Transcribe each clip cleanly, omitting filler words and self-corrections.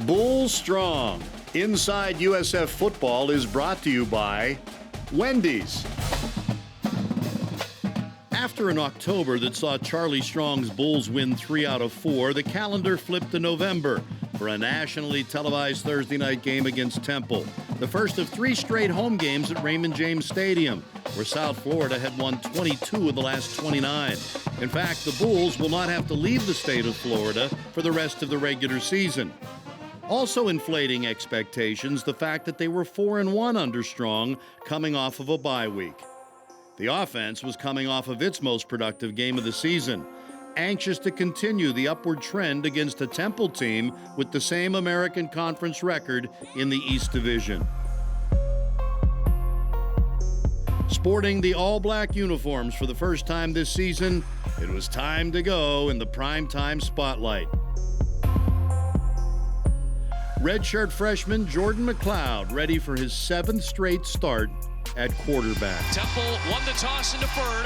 Bull Strong. Inside USF Football is brought to you by Wendy's. After an October that saw Charlie Strong's Bulls win 3 out of 4, the calendar flipped to November for a nationally televised Thursday night game against Temple, the first of 3 straight home games at Raymond James Stadium, where South Florida had won 22 of the last 29. In fact, the Bulls will not have to leave the state of Florida for the rest of the regular season. Also inflating expectations, the fact that they were 4-1 under Strong coming off of a bye week. The offense was coming off of its most productive game of the season, anxious to continue the upward trend against a Temple team with the same American Conference record in the East Division. Sporting the all-black uniforms for the first time this season, it was time to go in the primetime spotlight. Redshirt freshman Jordan McLeod ready for his 7th straight start at quarterback. Temple won the toss and deferred.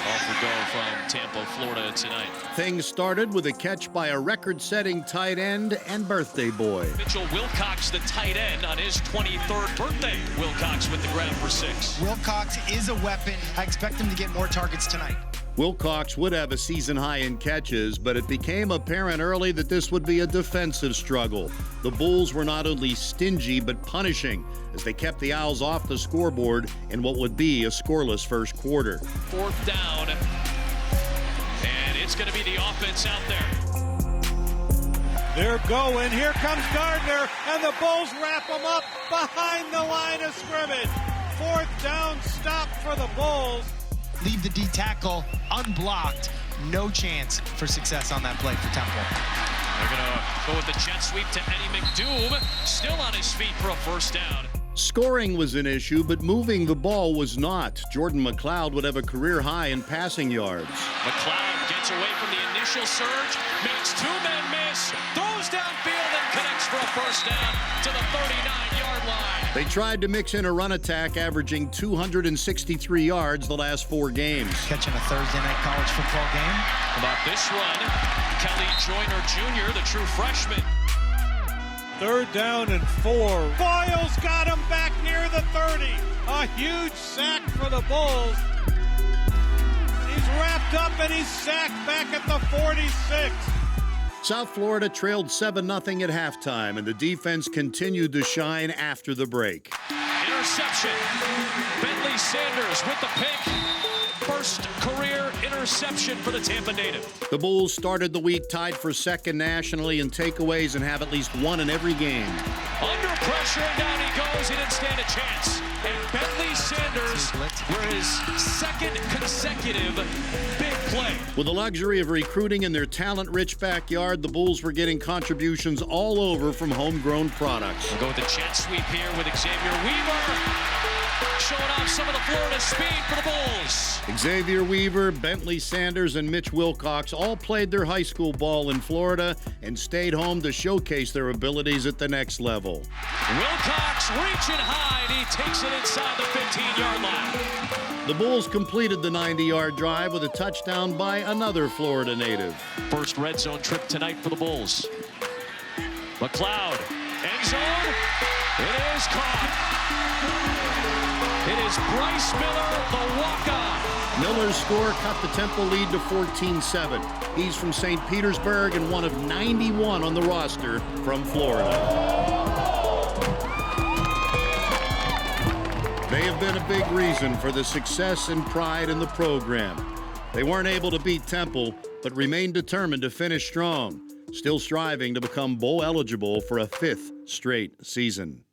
All for go from Tampa, Florida tonight. Things started with a catch by a record-setting tight end and birthday boy. Mitchell Wilcox, the tight end, on his 23rd birthday. Wilcox with the grab for 6. Wilcox is a weapon. I expect him to get more targets tonight. Wilcox would have a season high in catches, but it became apparent early that this would be a defensive struggle. The Bulls were not only stingy, but punishing as they kept the Owls off the scoreboard in what would be a scoreless first quarter. 4th down, and it's going to be the offense out there. They're going. Here comes Gardner, and the Bulls wrap him up behind the line of scrimmage. 4th down stop for the Bulls. Leave the D tackle unblocked. No chance for success on that play for Temple. They're going to go with the jet sweep to Eddie McDoom, still on his feet for a 1st down. Scoring was an issue, but moving the ball was not. Jordan McLeod would have a career high in passing yards. McLeod gets away from the initial surge, makes 2 men miss, throws downfield and connects for a 1st down to the 39-yard line. They tried to mix in a run attack, averaging 263 yards the last 4 games. Catching a Thursday night college football game. About this run, Kelly Joyner Jr., the true freshman. 3rd down and 4. Boyle's got him back near the 30. A huge sack for the Bulls. He's wrapped up and he's sacked back at the 46. South Florida trailed 7-0 at halftime, and the defense continued to shine after the break. Interception. Bentley Sanders with the pick. First career interception for the Tampa native. The Bulls started the week tied for 2nd nationally in takeaways and have at least 1 in every game. Under pressure, and down he goes. He didn't stand a chance. And Bentley Sanders were his 2nd consecutive big play. With the luxury of recruiting in their talent-rich backyard, the Bulls were getting contributions all over from homegrown products. We'll go with the jet sweep here with Xavier Weaver, showing off some of the Florida speed for the Bulls. Xavier Weaver, Bentley Sanders, and Mitch Wilcox all played their high school ball in Florida and stayed home to showcase their abilities at the next level. Wilcox reaching high, and he takes it inside the 15-yard line. The Bulls completed the 90-yard drive with a touchdown by another Florida native. First red zone trip tonight for the Bulls. McLeod, end zone. It is caught. It is Bryce Miller, the walk-on. Miller's score cut the Temple lead to 14-7. He's from St. Petersburg and one of 91 on the roster from Florida. They have been a big reason for the success and pride in the program. They weren't able to beat Temple, but remained determined to finish strong, still striving to become bowl eligible for a 5th straight season.